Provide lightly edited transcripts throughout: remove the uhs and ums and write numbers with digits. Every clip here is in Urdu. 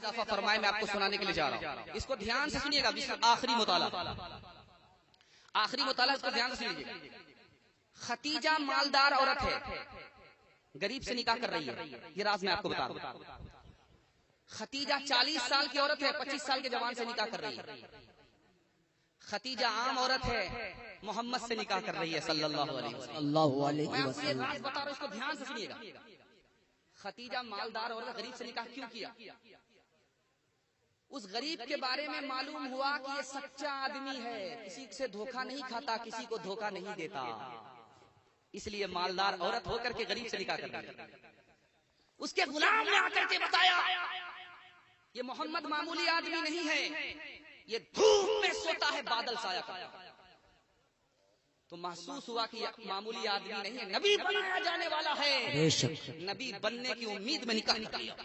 اضافہ فرمائے میں آپ کو سنانے کے لیے جا رہا ہوں. اس کو دھیان سے سنیے گا. آخری مطالعہ اس کو دھیان سے سنیے. ختیجہ مالدار عورت ہے, غریب سے نکاح کر رہی ہے. یہ راز میں آپ کو بتا رہا ہوں. ختیجہ 40 سال کی عورت ہے, 25 سال کے جوان سے نکاح کر رہی ہے. ختیجہ عام عورت ہے, محمد سے نکاح کر رہی ہے صلی اللہ علیہ وسلم. میں آپ کو یہ راز بتا رہا ہوں, اس کو دھیان سے سنیے گا. ختیجہ مالدار عورت غریب سے نکاح کیوں کیا؟ اس غریب کے بارے میں معلوم ہوا کہ یہ سچا آدمی ہے, کسی سے دھوکہ نہیں کھاتا, کسی کو دھوکہ نہیں دیتا, اس لیے مالدار عورت ہو کر کے غریب سے نکاح کر رہی ہے. اس کے غلام نے آ کر کے بتایا یہ محمد معمولی آدمی نہیں ہے, یہ دھوپ میں سوتا ہے, بادل سایہ کرتا ہے. تو محسوس ہوا کہ یہ معمولی آدمی نہیں ہے, نبی بنایا جانے والا ہے. نبی بننے کی امید میں نکاح کر لیا.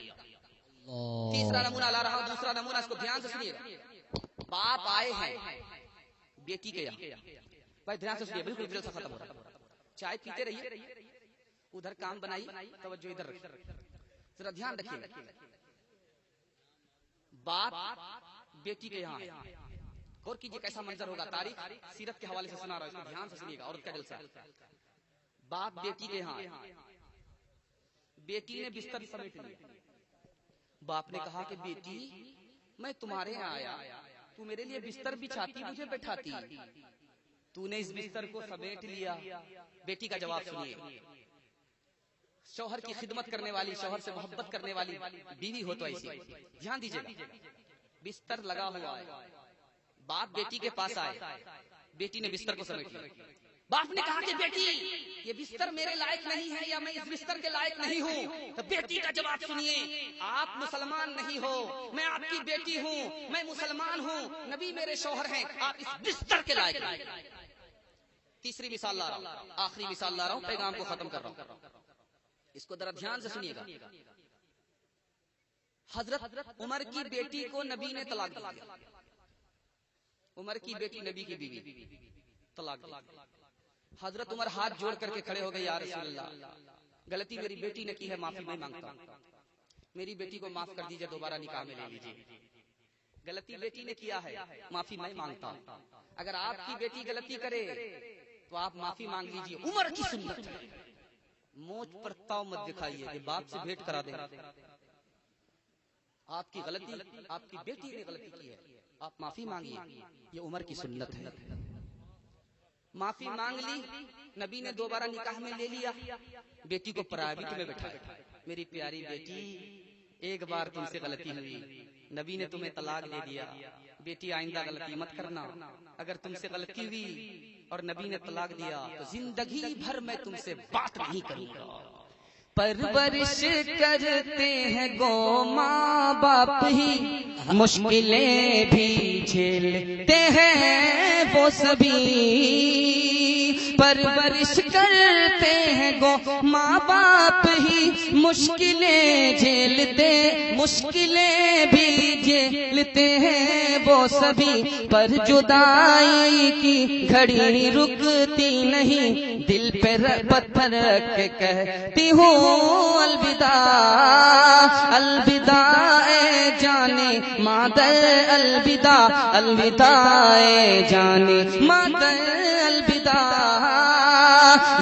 تیسرا نمونہ لا رہا ہوں, دوسرا نمونہ اس کو دھیان سے سنیے. باپ آئے ہیں بیٹی کے یہاں. بھائی دھیان سے سنیے, بالکل دل سے ختم ہو رہا ہے. چائے پیتے رہیے, ادھر کام بنائی, توجہ ادھر رکھیے, ذرا دھیان رکھیے. باپ بیٹی کے یہاں ہے. غور کیجیے کیسا منظر ہوگا. تاریخ سیرت کے حوالے سے سنا رہا ہوں, اس کو دھیان سے سنیے گا. عورت کا جلسہ. باپ بیٹی کے یہاں, بیٹی نے بستر سمیٹ لیا. باپ نے کہا کہ بیٹی میں تمہارے یہاں آیا, تو میرے لیے بستر بچھاتی, مجھے بیٹھاتی, تو نے اس بستر کو سمیٹ لیا. بیٹی کا جواب سنیے. شوہر کی خدمت کرنے والی, شوہر سے محبت کرنے والی بیوی ہو تو ایسی. دھیان دیجیے گا. بستر لگا ہوا ہے, باپ بیٹی کے پاس آئے, بیٹی نے بستر کو سمیٹ لیا. باپ نے کہا کہ بیٹی یہ بستر میرے لائق نہیں ہے, یا میں اس بستر کے لائق نہیں ہوں. تو بیٹی کا جواب سنیے. آپ مسلمان نہیں ہو, میں آپ کی بیٹی ہوں, میں مسلمان ہوں, نبی میرے شوہر ہیں, آپ اس بستر کے لائق نہیں. تیسری مثال لا رہا ہوں, آخری مثال لا رہا ہوں, پیغام کو ختم کر رہا ہوں. اس کو ذرا دھیان سے سنیے گا. حضرت عمر کی بیٹی کو نبی نے طلاق دیا. عمر کی بیٹی نبی کی بیوی, طلاق دیا. حضرت عمر ہاتھ جوڑ کر کے کھڑے ہو گئے, یا رسول اللہ غلطی میری بیٹی نے کی ہے, معافی میں مانگتا ہوں, میری بیٹی کو معاف کر دیجئے, دوبارہ نکاح میں لے لیجئے. غلطی بیٹی نے کیا ہے, معافی میں مانگتا ہوں. اگر آپ کی بیٹی غلطی کرے تو آپ معافی مانگ لیجئے. عمر کی سنت ہے. موچ پر تاؤ مت دکھائیے کہ باپ سے بھیٹ کرا دیں. آپ کی غلطی, آپ کی بیٹی نے غلطی کی ہے, آپ معافی مانگیے. یہ عمر کی سنت ہے. معافی مانگ لی, نبی نے دوبارہ نکاح میں لے لیا. بیٹی کو پرائیویٹ میں بٹھایا. میری پیاری بیٹی ایک بار تم سے غلطی ہوئی, نبی نے تمہیں طلاق دے دیا, بیٹی آئندہ غلطی مت کرنا. اگر تم سے غلطی ہوئی اور نبی نے طلاق دیا تو زندگی بھر میں تم سے بات نہیں کروں گا. پرورش کرتے ہیں گو ماں باپ ہی, مشکلیں بھی جھیلتے ہیں وہ سبھی. پرورش کرتے ہیں گو ماں باپ ہی, مشکلیں بھی جھیلتے ہیں وہ سبھی. پر جدائی کی گھڑی رکتی نہیں, دل پہ پتھر رکھ کے کہتی ہوں الوداع. الوداع اے جانے مادر, الوداع, الوداع اے جانے مادر, الوداع.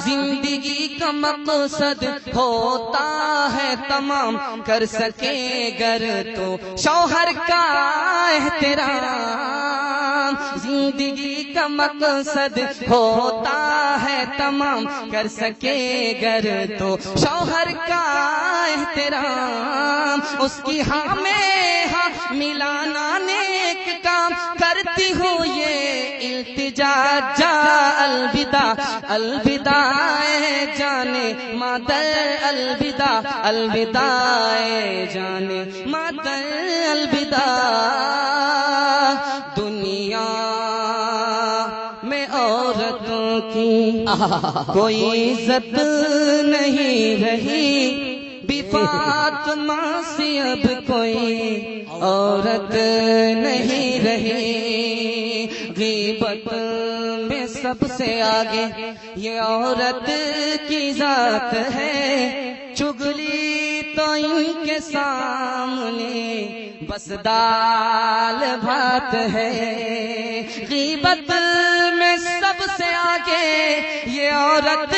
زندگی کا مقصد ہوتا ہے تمام, کر سکے گر تو شوہر کا احترام. زندگی کا مقصد ہوتا ہے تمام, کر سکے گر تو شوہر کا احترام. اس کی ہاں میں ہاں ملانا نیک کام, کرتی ہوں یہ التجا جا الوداع. الوداع اے جانے مادر, الوداع, الوداع اے جانے مادر, الوداع. دنیا میں عورتوں کی کوئی عزت نہیں رہی, بی فاطمہ سے اب کوئی عورت نہیں رہی. غیبت میں سب سے آگے یہ عورت کی ذات ہے, چگلی تو تو ان کے سامنے بس دال بھات ہے، غیبت میں سب سے آگے یہ عورت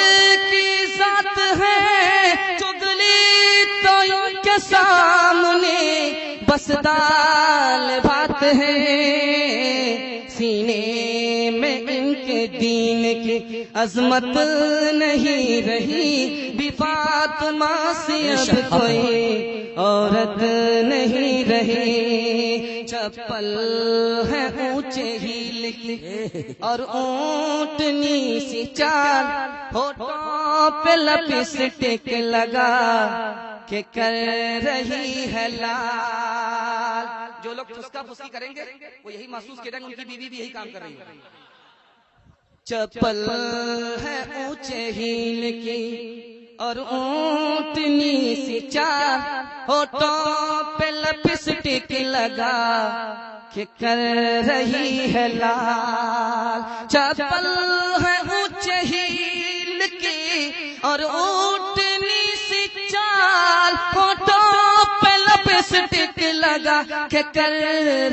کی ذات ہے، چگلی تو ان کے سامنے بس دال بھات ہے، سینے میں ان کے دین کی عظمت نہیں رہی، بھی فاطمہ سے اب کوئی عورت نہیں رہی، چپل ہے اونچے ہیل کی اور اونٹنی سی چال، ہونٹوں پہ لپسٹک لگا کہ کر رہی ہے لال۔ جو لوگ پھسکا پھسکی کریں گے وہ یہی محسوس کریں گے ان کی بیوی بھی یہی کام کر رہی ہے۔ چپل ہے اونچے ہیل کی اور اونٹنی سی چال، ہونٹوں پہ لپسٹک لگا کہ کر رہی ہے لال۔ چپل ہے اونچے ہیل کی اور اونٹنی سی چال، ہونٹوں پہ لپسٹک لگا کہ کر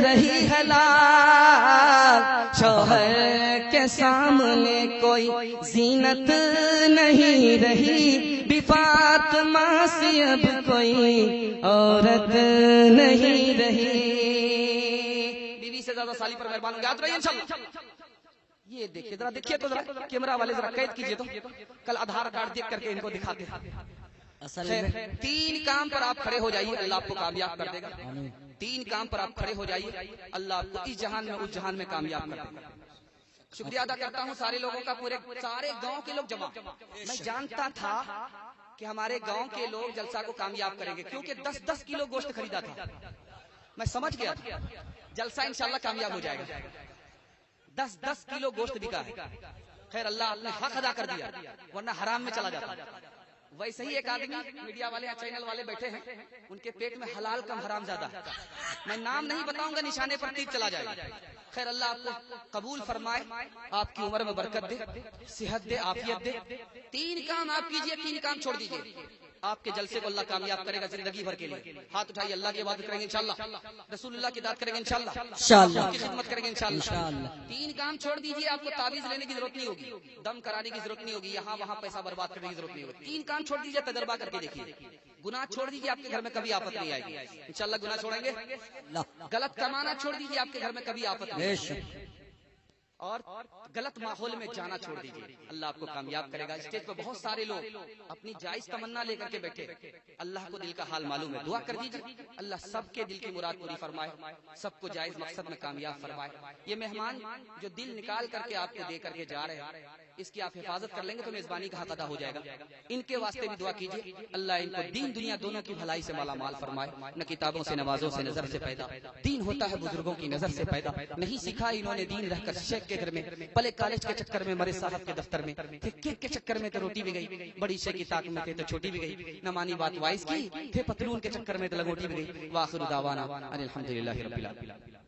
رہی ہے لال۔ شوہر کے سامنے کوئی زینت نہیں رہی، بھی فاطمہ سے اب کوئی عورت نہیں رہی۔ بیوی سے زیادہ سالی پر مہربان یاد رہیے انشاءاللہ۔ یہ دیکھیے ذرا، دیکھیے تو ذرا، کیمرہ والے ذرا قید کیجئے تو، کل آدھار کارڈ دیکھ کر کے ان کو دکھاتے ہیں۔ خیر، 3 کام پر آپ کھڑے ہو جائیے، اللہ آپ کو کامیاب کر دے گا۔ 3 کام پر آپ کھڑے ہو جائیے، اللہ آپ کو اس جہان میں اس جہان میں کامیاب کر دے گا۔ شکریہ ادا کرتا ہوں سارے لوگوں کا، سارے گاؤں کے لوگ جمع۔ میں جانتا تھا کہ ہمارے گاؤں کے لوگ جلسہ کو کامیاب کریں گے، کیونکہ 10-10 کلو گوشت خریدا تھا۔ میں سمجھ گیا تھا جلسہ انشاءاللہ کامیاب ہو جائے گا۔ 10-10 کلو گوشت بکا ہے۔ خیر، اللہ نے حق ادا کر دیا، ورنہ حرام میں چلا جاتا۔ ویسے ہی ایک آدمی، میڈیا والے یا چینل والے بیٹھے ہیں، ان کے پیٹ میں حلال کم حرام زیادہ ہے۔ میں نام نہیں بتاؤں گا، نشانے پر تیر چلا جائے گا۔ خیر، اللہ آپ کو قبول فرمائے، آپ کی عمر میں برکت دے، صحت دے، عافیت دے۔ 3 کام آپ کیجئے، 3 کام چھوڑ دیجئے، آپ کے جلسے کو اللہ کامیاب کرے گا زندگی بھر کے لیے۔ ہاتھ اٹھائیے، اللہ کی عبادت کریں گے انشاءاللہ، رسول اللہ کی اطاعت کریں گے انشاءاللہ، اللہ کی خدمت کریں گے انشاءاللہ۔ 3 کام چھوڑ دیجئے، آپ کو تعویذ لینے کی ضرورت نہیں ہوگی، دم کرانے کی ضرورت نہیں ہوگی، یہاں وہاں پیسہ برباد کرنے کی ضرورت نہیں ہوگی۔ 3 کام چھوڑ دیجئے، تجربہ کر کے دیکھیے۔ گناہ چھوڑ دیجئے، آپ کے گھر میں کبھی آفت نہیں آئے گی انشاءاللہ۔ گناہ چھوڑیں گے، غلط کمانا چھوڑ دیجئے، آپ کے گھر میں کبھی آفت نہیں آئے گی، اور غلط ماحول میں جانا چھوڑ دیجئے، اللہ آپ کو کامیاب کرے گا۔ اسٹیج پر بہت سارے لوگ اپنی جائز تمنا لے کر کے بیٹھے، اللہ کو دل کا حال معلوم ہے، دعا کر دیجئے، اللہ سب کے دل کی مراد پوری فرمائے، سب کو جائز مقصد میں کامیاب فرمائے۔ یہ مہمان جو دل نکال کر کے آپ کو دے کر کے جا رہے ہیں، اس کی آپ حفاظت کر لیں گے تو میزبانی کا حق ادا ہو جائے گا۔ ان کے واسطے بھی دعا کیجئے، اللہ ان کو دین دنیا دونوں کی بھلائی سے مالا مال فرمائے، نہ کتابوں سے نوازوں سے نظر سے پیدا، دین ہوتا ہے بزرگوں کی نظر سے پیدا، نہیں سکھا انہوں نے دین رہ کر شیخ کے گھر میں، پلے کالج کے چکر میں، مرے صاحب کے دفتر میں، پھر کیک کے چکر میں تو روٹی بھی گئی، بڑی شے کی طاقت میں تھے تو چھوٹی بھی گئی، نہ مانی بات وائس کی، پھر پتلون کے چکر میں تو لنگوٹی بھی گئی۔ وآخر دعوانا ان الحمدللہ رب العالمین۔